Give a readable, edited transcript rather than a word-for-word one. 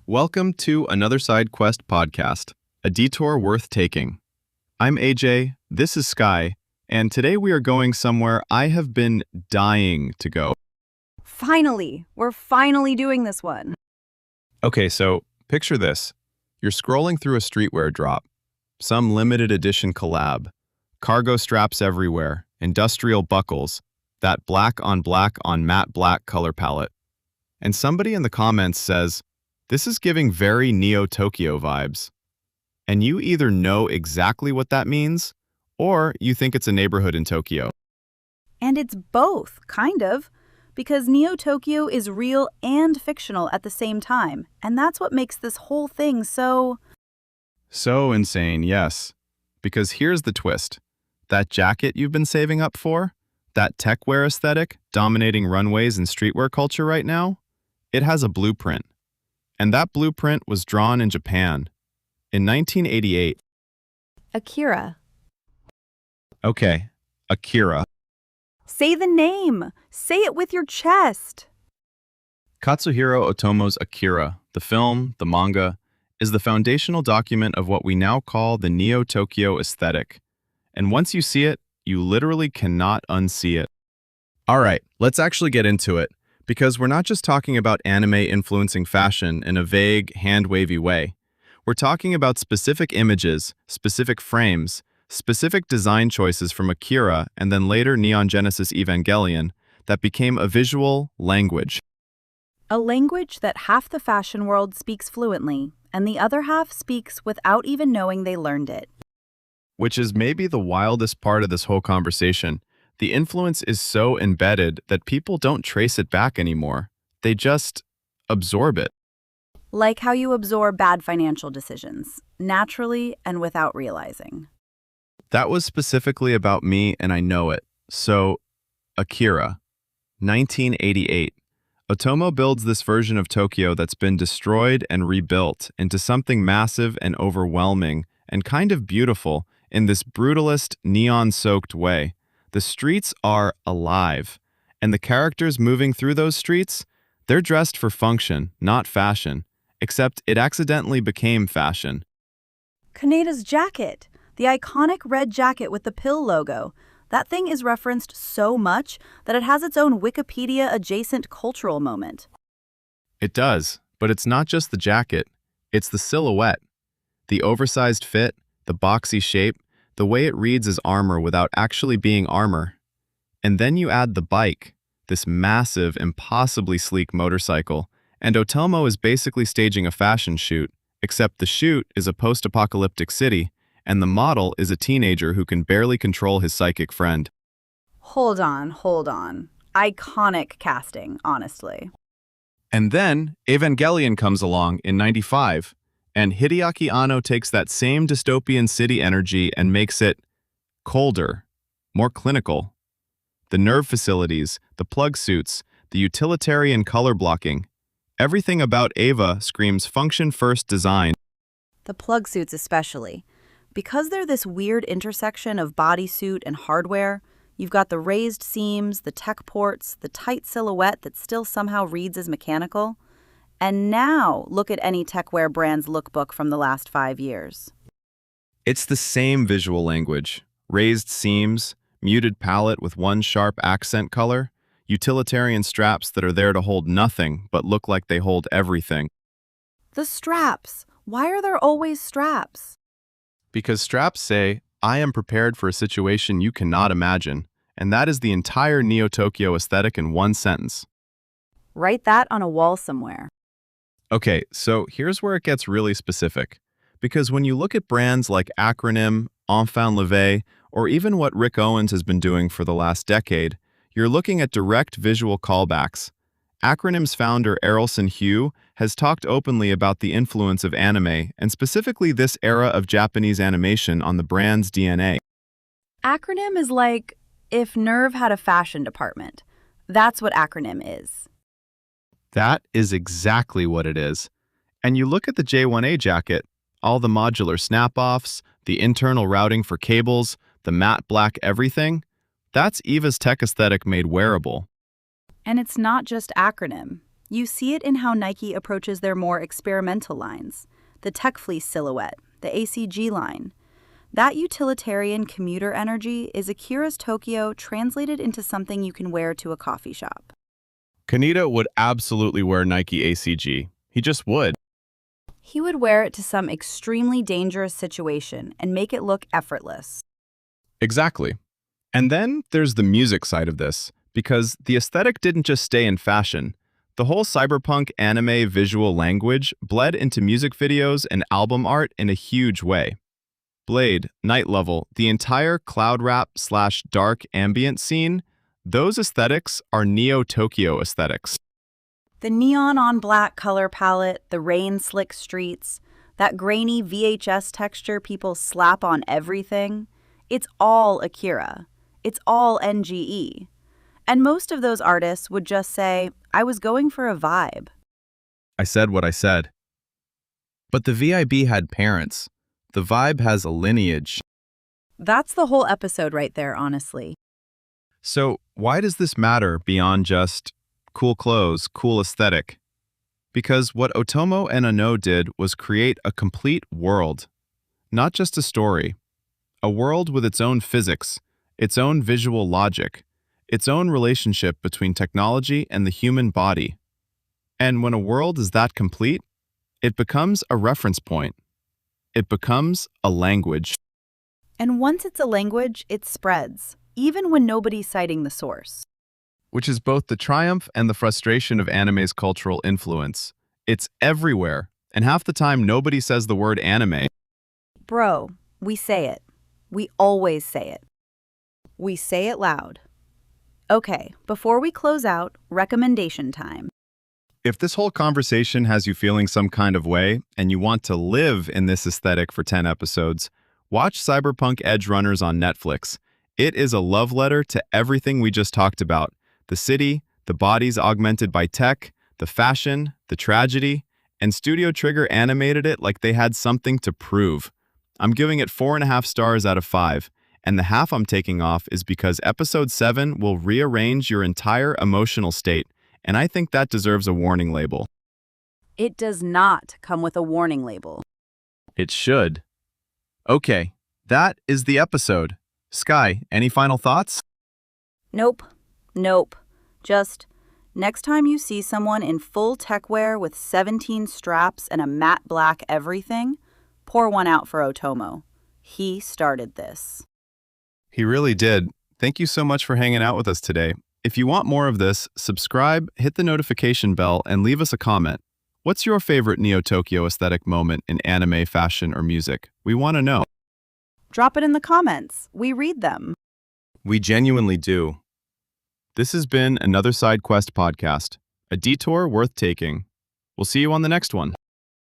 Welcome to another Side Quest podcast, a detour worth taking. I'm AJ, this is Sky, and today we are going somewhere I have been dying to go. Finally! We're finally doing this one. Okay, so picture this. You're scrolling through a streetwear drop, some limited edition collab, cargo straps everywhere, industrial buckles, that black on matte black color palette. And somebody in the comments says, "This is giving very Neo-Tokyo vibes." And you either know exactly what that means, or you think it's a neighborhood in Tokyo. And it's both, kind of, because Neo-Tokyo is real and fictional at the same time, and that's what makes this whole thing so insane, yes. Because here's the twist. That jacket you've been saving up for, that techwear aesthetic dominating runways and streetwear culture right now, it has a blueprint. And that blueprint was drawn in Japan in 1988. Akira. Okay, Akira. Say the name! Say it with your chest! Katsuhiro Otomo's Akira, the film, the manga, is the foundational document of what we now call the Neo-Tokyo aesthetic. And once you see it, you literally cannot unsee it. All right, let's actually get into it, because we're not just talking about anime influencing fashion in a vague, hand-wavy way. We're talking about specific images, specific frames, specific design choices from Akira and then later Neon Genesis Evangelion that became a visual language. A language that half the fashion world speaks fluently, and the other half speaks without even knowing they learned it. Which is maybe the wildest part of this whole conversation. The influence is so embedded that people don't trace it back anymore. They just absorb it. Like how you absorb bad financial decisions, naturally and without realizing. That was specifically about me, and I know it. So, Akira, 1988. Otomo builds this version of Tokyo that's been destroyed and rebuilt into something massive and overwhelming and kind of beautiful in this brutalist, neon-soaked way. The streets are alive, and the characters moving through those streets, they're dressed for function, not fashion, except it accidentally became fashion. Kaneda's jacket! The iconic red jacket with the pill logo. That thing is referenced so much that it has its own Wikipedia-adjacent cultural moment. It does, but it's not just the jacket. It's the silhouette. The oversized fit, the boxy shape, the way it reads as armor without actually being armor. And then you add the bike, this massive, impossibly sleek motorcycle, and Otomo is basically staging a fashion shoot, except the shoot is a post-apocalyptic city, and the model is a teenager who can barely control his psychic friend. Hold on. Iconic casting, honestly. And then Evangelion comes along in '95, and Hideaki Anno takes that same dystopian city energy and makes it colder, more clinical. The nerve facilities, the plug suits, the utilitarian color blocking, everything about Eva screams function-first design. The plug suits especially. Because they're this weird intersection of bodysuit and hardware, you've got the raised seams, the tech ports, the tight silhouette that still somehow reads as mechanical. And now, look at any Techwear brand's lookbook from the last 5 years. It's the same visual language. Raised seams, muted palette with one sharp accent color, utilitarian straps that are there to hold nothing but look like they hold everything. The straps! Why are there always straps? Because straps say, "I am prepared for a situation you cannot imagine," and that is the entire Neo-Tokyo aesthetic in one sentence. Write that on a wall somewhere. Okay, so here's where it gets really specific. Because when you look at brands like ACRONYM, Enfant Levé, or even what Rick Owens has been doing for the last decade, you're looking at direct visual callbacks. ACRONYM's founder Errolson Hugh has talked openly about the influence of anime, and specifically this era of Japanese animation on the brand's DNA. ACRONYM is like if Nerve had a fashion department. That's what ACRONYM is. That is exactly what it is. And you look at the J1A jacket, all the modular snap-offs, the internal routing for cables, the matte black everything, that's Eva's tech aesthetic made wearable. And it's not just ACRONYM. You see it in how Nike approaches their more experimental lines, the Tech Fleece silhouette, the ACG line. That utilitarian commuter energy is Akira's Tokyo translated into something you can wear to a coffee shop. Kaneda would absolutely wear Nike ACG. He just would. He would wear it to some extremely dangerous situation and make it look effortless. Exactly. And then there's the music side of this, because the aesthetic didn't just stay in fashion. The whole cyberpunk anime visual language bled into music videos and album art in a huge way. Blade, Night Level, the entire cloud rap/dark ambient scene, those aesthetics are Neo-Tokyo aesthetics. The neon on black color palette, the rain-slick streets, that grainy VHS texture people slap on everything, it's all Akira. It's all NGE. And most of those artists would just say, I was going for a vibe. I said what I said. But the VIB had parents. The vibe has a lineage. That's the whole episode right there, honestly. So why does this matter beyond just cool clothes, cool aesthetic? Because what Otomo and Ono did was create a complete world. Not just a story. A world with its own physics, its own visual logic, its own relationship between technology and the human body. And when a world is that complete, it becomes a reference point. It becomes a language. And once it's a language, it spreads, even when nobody's citing the source. Which is both the triumph and the frustration of anime's cultural influence. It's everywhere, and half the time nobody says the word anime. Bro, we say it. We always say it. We say it loud. Okay, before we close out, recommendation time. If this whole conversation has you feeling some kind of way, and you want to live in this aesthetic for 10 episodes, watch Cyberpunk Edgerunners on Netflix. It is a love letter to everything we just talked about. The city, the bodies augmented by tech, the fashion, the tragedy, and Studio Trigger animated it like they had something to prove. I'm giving it 4.5 stars out of 5. And the half I'm taking off is because episode 7 will rearrange your entire emotional state, and I think that deserves a warning label. It does not come with a warning label. It should. Okay, that is the episode. Sky, any final thoughts? Nope. Just, next time you see someone in full techwear with 17 straps and a matte black everything, pour one out for Otomo. He started this. He really did. Thank you so much for hanging out with us today. If you want more of this, subscribe, hit the notification bell, and leave us a comment. What's your favorite Neo-Tokyo aesthetic moment in anime, fashion, or music? We want to know. Drop it in the comments. We read them. We genuinely do. This has been another Side Quest podcast, a detour worth taking. We'll see you on the next one.